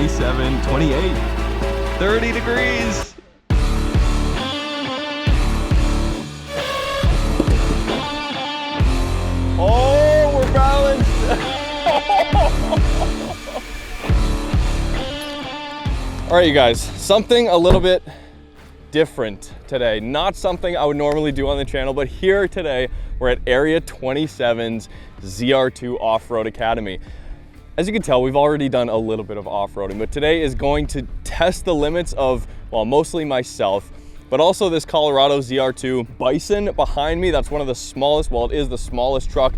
27, 28, 30 degrees. Oh, we're balanced. All right, you guys, something a little bit different today. Not something I would normally do on the channel, but here today, we're at Area 27's ZR2 Off-Road Academy. As you can tell, we've already done a little bit of off-roading, but today is going to test the limits of, well, mostly myself, but also this Colorado ZR2 Bison behind me. That's one of the smallest, well, it is the smallest truck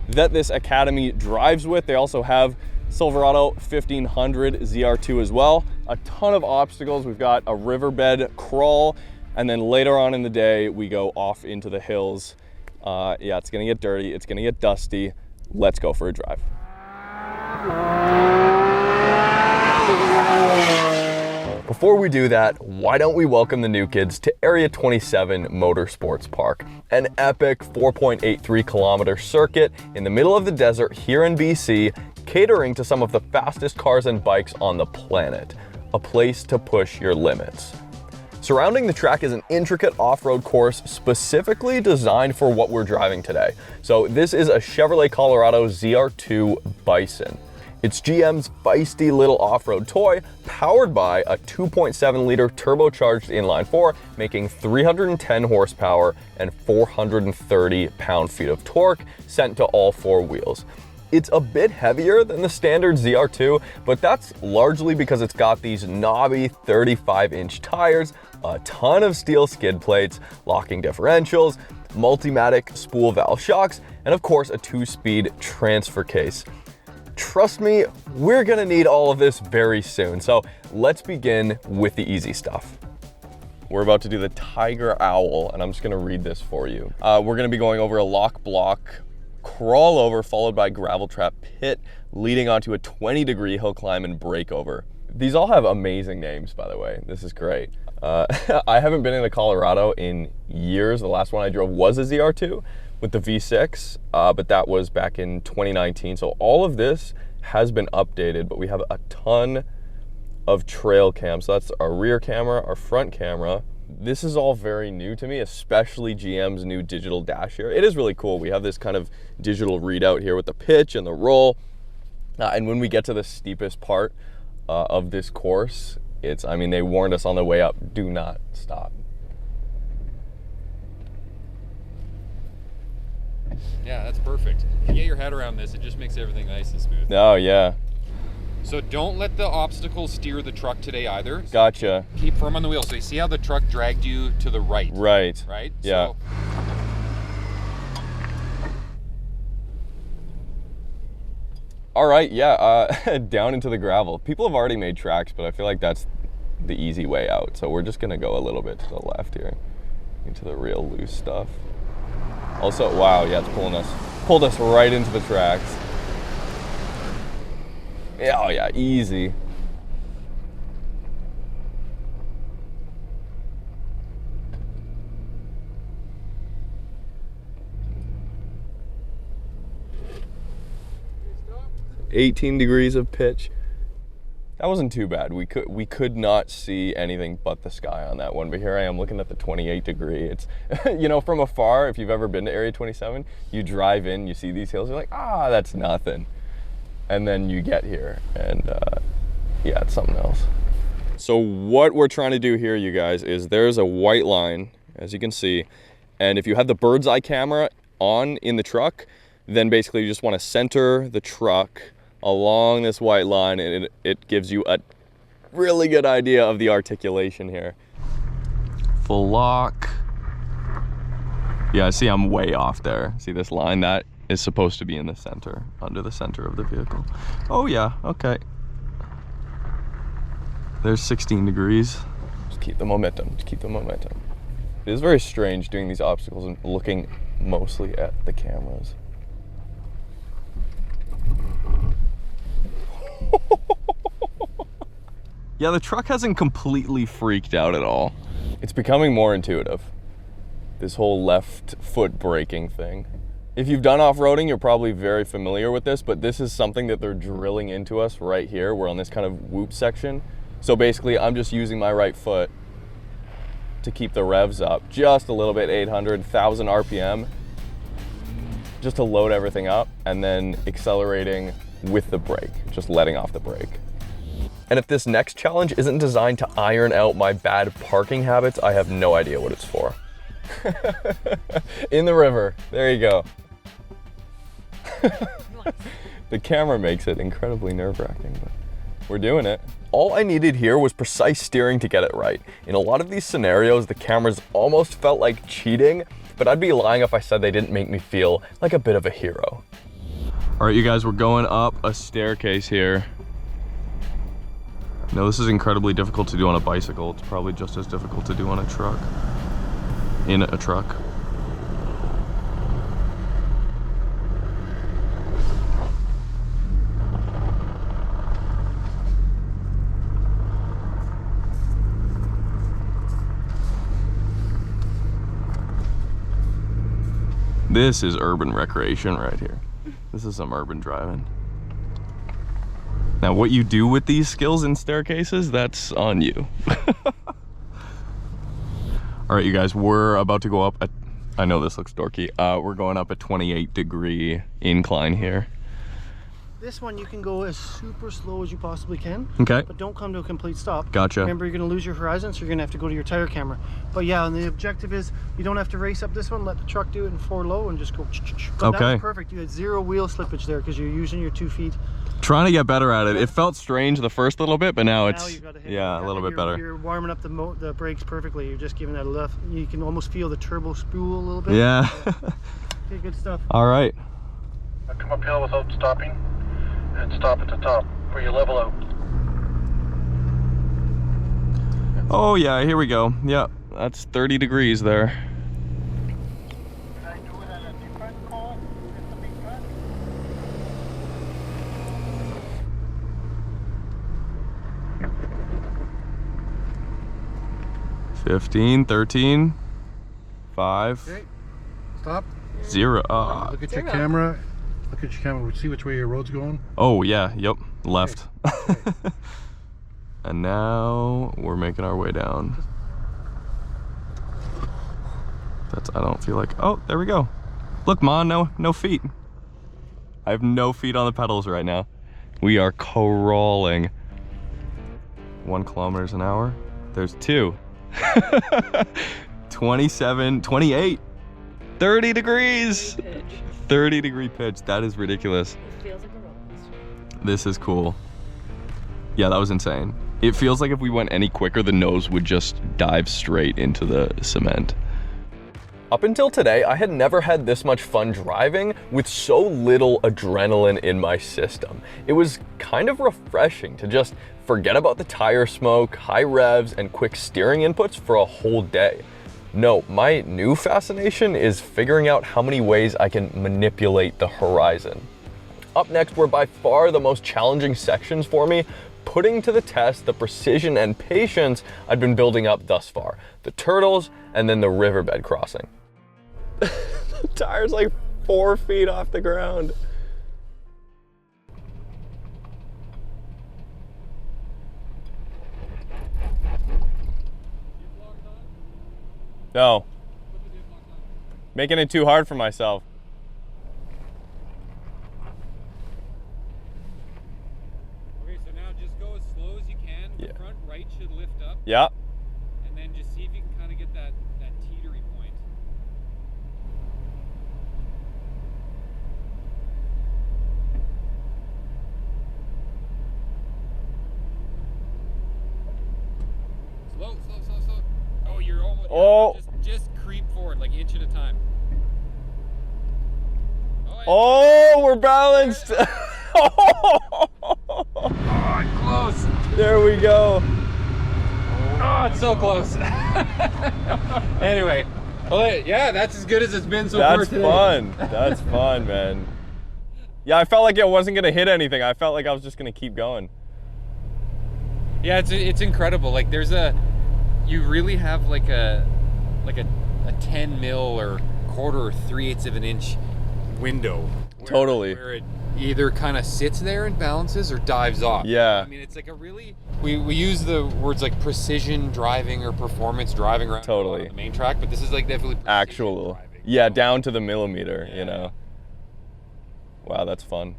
that this Academy drives with. They also have Silverado 1500 ZR2 as well. A ton of obstacles. We've got a riverbed crawl, and then later on in the day, we go off into the hills. Yeah, it's gonna get dirty, it's gonna get dusty. Let's go for a drive. Before we do that, why don't we welcome the new kids to Area 27 Motorsports Park, an epic 4.83 kilometer circuit in the middle of the desert here in BC, catering to some of the fastest cars and bikes on the planet, a place to push your limits. Surrounding the track is an intricate off-road course specifically designed for what we're driving today. So this is a Chevrolet Colorado ZR2 Bison. It's GM's feisty little off-road toy, powered by a 2.7 liter turbocharged inline-4, making 310 horsepower and 430 pound-feet of torque sent to all four wheels. It's a bit heavier than the standard ZR2, but that's largely because it's got these knobby 35-inch tires, a ton of steel skid plates, locking differentials, Multimatic spool valve shocks, and of course a 2-speed transfer case. Trust me, we're gonna need all of this very soon, so let's begin with the easy stuff. We're about to do the Tiger Owl, and I'm just gonna read this for you. We're gonna be going over a lock block crawl over, followed by gravel trap pit, leading onto a 20-degree hill climb and breakover. These all have amazing names, by the way. This is great. I haven't been into Colorado in years. The last one I drove was a ZR2 with the V6, but that was back in 2019. So all of this has been updated, but we have a ton of trail cams. So that's our rear camera, our front camera. This is all very new to me, especially GM's new digital dash here. It is really cool. We have this kind of digital readout here with the pitch and the roll. And when we get to the steepest part of this course, I mean, they warned us on the way up, do not stop. Yeah, that's perfect. If you get your head around this, it just makes everything nice and smooth. Oh, yeah. So don't let the obstacles steer the truck today either. Gotcha. Keep firm on the wheel. So you see how the truck dragged you to the right? Right. Right? Yeah. So, all right, yeah, down into the gravel. People have already made tracks, but I feel like that's the easy way out. So we're just gonna go a little bit to the left here, into the real loose stuff. Also, wow, yeah, it's pulled us right into the tracks. Yeah, oh yeah, easy. stop. 18 degrees of pitch. That wasn't too bad. We could not see anything but the sky on that one, but here I am looking at the 28 degree. It's, you know, from afar, if you've ever been to Area 27, you drive in, you see these hills, you're like, ah, that's nothing. And then you get here and yeah, it's something else. So what we're trying to do here, you guys, is there's a white line, as you can see, and if you have the bird's eye camera on in the truck, then basically you just want to center the truck along this white line, and it gives you a really good idea of the articulation here. Full lock. Yeah, see, I'm way off there. See this line? That is supposed to be in the center, under the center of the vehicle. Oh yeah, okay. There's 16 degrees. Just keep the momentum, just keep the momentum. It is very strange doing these obstacles and looking mostly at the cameras. Yeah, the truck hasn't completely freaked out at all. It's becoming more intuitive. This whole left foot braking thing. If you've done off-roading, you're probably very familiar with this, but this is something that they're drilling into us right here. We're on this kind of whoop section. So basically, I'm just using my right foot to keep the revs up just a little bit, 800, 1000 RPM, just to load everything up, and then accelerating with the brake, just letting off the brake. And if this next challenge isn't designed to iron out my bad parking habits, I have no idea what it's for. In the river, there you go. The camera makes it incredibly nerve-wracking, but we're doing it. All I needed here was precise steering to get it right. In a lot of these scenarios, the cameras almost felt like cheating, but I'd be lying if I said they didn't make me feel like a bit of a hero. All right, you guys, we're going up a staircase here. No, this is incredibly difficult to do on a bicycle. It's probably just as difficult to do on a truck. In a truck. This is urban recreation right here. This is some urban driving. Now, what you do with these skills in staircases, that's on you. All right, you guys, we're about to go up a, I know this looks dorky. We're going up a 28-degree incline here. This one you can go as super slow as you possibly can. Okay. But don't come to a complete stop. Gotcha. Remember, you're going to lose your horizon, so you're going to have to go to your tire camera. But yeah, and the objective is you don't have to race up this one. Let the truck do it in 4 low and just go. But okay. That was perfect. You had 0 wheel slippage there because you're using your 2 feet. Trying to get better at it. It felt strange the first little bit, but now it's, you gotta hit yeah, a little bit better. You're warming up the brakes perfectly. You're just giving that a lift. You can almost feel the turbo spool a little bit. Yeah. Okay, good stuff. All right. Come uphill without stopping and stop at the top where you level out. Oh yeah, here we go. Yeah, that's 30 degrees there. Can I do it at a different call? It's a big cut. 15, 13, 5, Okay, stop. 0. Look at your camera. Look at your camera. See which way your road's going. Oh yeah, yep, left. Okay. And now we're making our way down. That's, I don't feel like, oh, there we go. Look, Mon, no feet. I have no feet on the pedals right now. We are crawling. 1 kilometers an hour. There's 2. 27, 28, 30 degrees. Pitch. 30-degree pitch. That is ridiculous. It feels like a roller coaster. This is cool. Yeah, that was insane. It feels like if we went any quicker, the nose would just dive straight into the cement. Up until today, I had never had this much fun driving with so little adrenaline in my system. It was kind of refreshing to just forget about the tire smoke, high revs, and quick steering inputs for a whole day. No, my new fascination is figuring out how many ways I can manipulate the horizon. Up next were by far the most challenging sections for me, putting to the test the precision and patience I'd been building up thus far. The turtles and then the riverbed crossing. The tire's like 4 feet off the ground. No. Making it too hard for myself. Okay, so now just go as slow as you can. Yeah. The front right should lift up. Yeah. And then just see if you can kind of get that teetery point. Slow. Oh, you're almost. Oh. Just creep forward, like inch at a time. Oh, we're balanced. Oh, close. There we go. Oh, it's so close. Anyway, well, yeah, that's as good as it's been so far That's today. fun. That's fun, man. Yeah, I felt like it wasn't gonna hit anything. I felt like I was just gonna keep going. Yeah, it's incredible. Like you really have like a 10 mil or quarter or 3/8 of an inch window. Totally. Where it either kind of sits there and balances or dives off. Yeah. I mean, it's like a really, we use the words like precision driving or performance driving around Totally. the main track, but this is like definitely precision Actual, driving, yeah, you know? down to the millimeter, Yeah. you know. Wow, that's fun.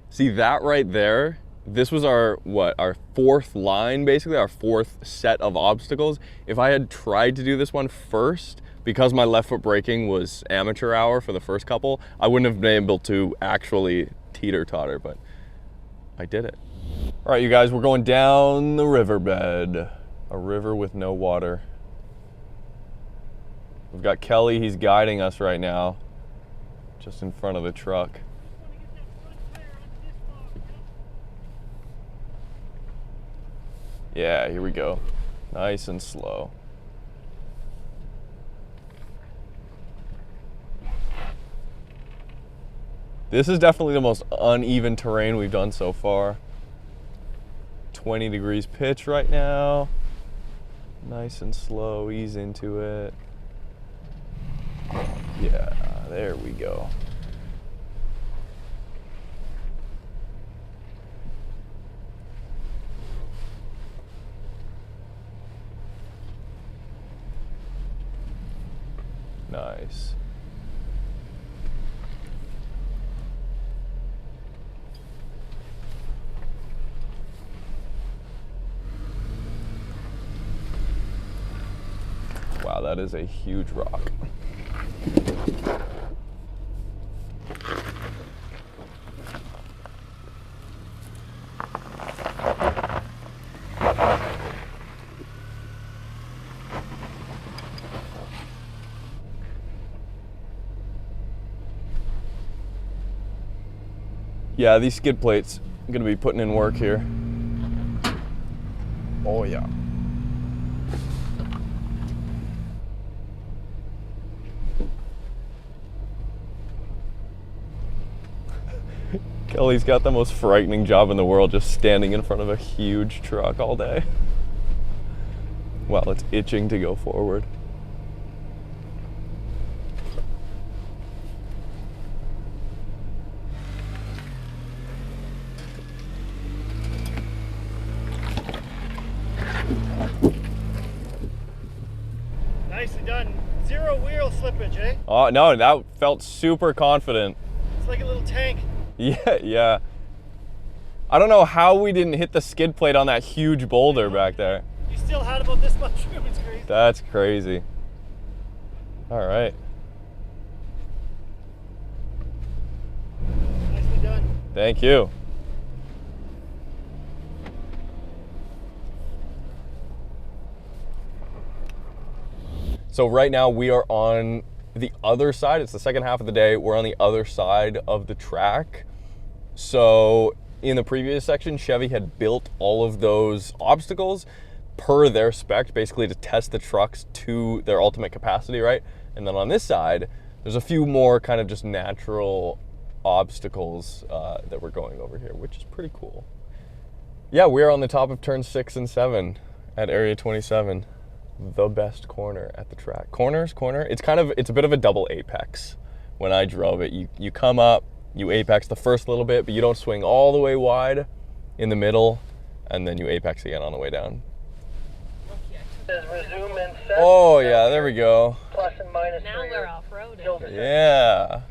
See that right there? This was our fourth line, basically, our fourth set of obstacles. If I had tried to do this one first, because my left foot braking was amateur hour for the first couple, I wouldn't have been able to actually teeter-totter, but I did it. All right, you guys, we're going down the riverbed. A river with no water. We've got Kelly, he's guiding us right now, just in front of the truck. Yeah, here we go. Nice and slow. This is definitely the most uneven terrain we've done so far. 20 degrees pitch right now. Nice and slow, ease into it. Yeah, there we go. Nice. Wow, that is a huge rock. Yeah, these skid plates, I'm gonna be putting in work here. Oh yeah. Kelly's got the most frightening job in the world, just standing in front of a huge truck all day. Well, it's itching to go forward. Nicely done. Zero wheel slippage, eh? Oh, no, that felt super confident. It's like a little tank. Yeah, yeah. I don't know how we didn't hit the skid plate on that huge boulder back there. You still had about this much room. It's crazy. That's crazy. All right. Nicely done. Thank you. So right now we are on the other side. It's the second half of the day. We're on the other side of the track. So in the previous section, Chevy had built all of those obstacles per their spec, basically to test the trucks to their ultimate capacity, right? And then on this side, there's a few more kind of just natural obstacles that we're going over here, which is pretty cool. Yeah, we're on the top of turn 6 and 7 at Area 27. The best corner at the track. Corner. It's a bit of a double apex. When I drove it, you come up, you apex the first little bit, but you don't swing all the way wide in the middle, and then you apex again on the way down. Resume and set. Oh yeah, there we go. Plus and minus. Now we're off-roading. Yeah.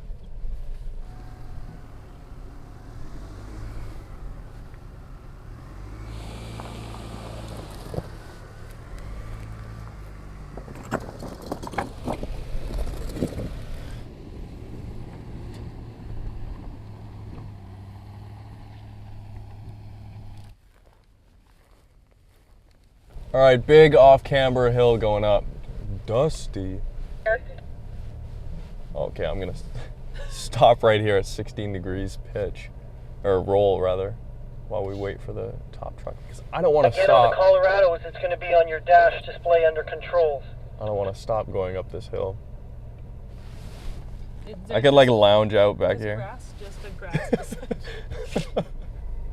All right, big off-camber hill going up. Dusty. Okay, I'm gonna stop right here at 16 degrees pitch, or roll rather, while we wait for the top truck, because I don't want to Again, on the stop. Colorados, it's going to be on your dash display under controls. I don't want to stop going up this hill. I There's could like lounge out back there's here. grass, just a grass.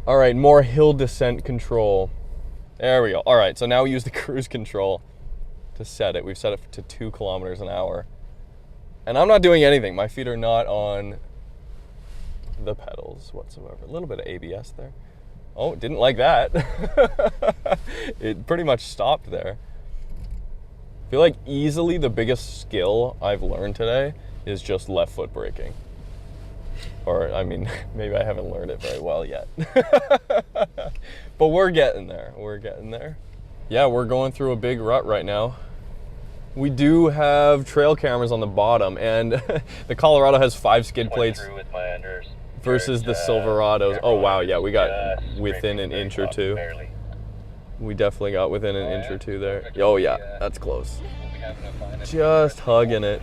All right, more hill descent control. There we go. All right, so now we use the cruise control to set it. We've set it to 2 kilometers an hour. And I'm not doing anything. My feet are not on the pedals whatsoever. A little bit of ABS there. Oh, didn't like that. It pretty much stopped there. I feel like easily the biggest skill I've learned today is just left foot braking. Or, I mean, maybe I haven't learned it very well yet. But we're getting there. We're getting there. Yeah, we're going through a big rut right now. We do have trail cameras on the bottom, and the Colorado has 5 skid plates versus the Silverados. Oh wow, yeah, we got within an inch or two. We definitely got within an inch or two there. Oh yeah, that's close. Just hugging it.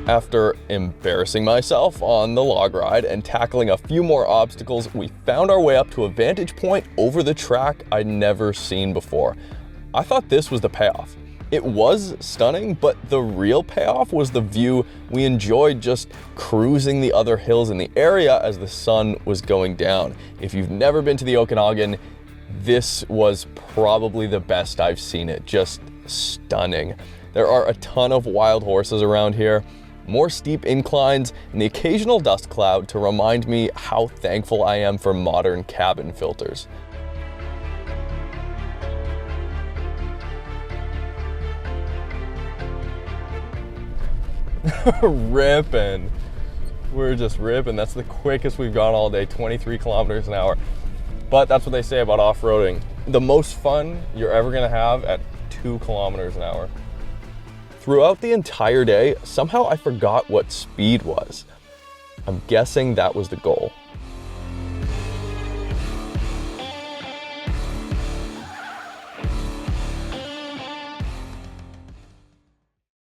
After embarrassing myself on the log ride and tackling a few more obstacles, we found our way up to a vantage point over the track I'd never seen before. I thought this was the payoff. It was stunning, but the real payoff was the view we enjoyed just cruising the other hills in the area as the sun was going down. If you've never been to the Okanagan, this was probably the best I've seen it. Just stunning. There are a ton of wild horses around here, more steep inclines, and the occasional dust cloud to remind me how thankful I am for modern cabin filters. Ripping. We're just ripping. That's the quickest we've gone all day, 23 kilometers an hour. But that's what they say about off-roading. The most fun you're ever gonna have at 2 kilometers an hour. Throughout the entire day, somehow I forgot what speed was. I'm guessing that was the goal.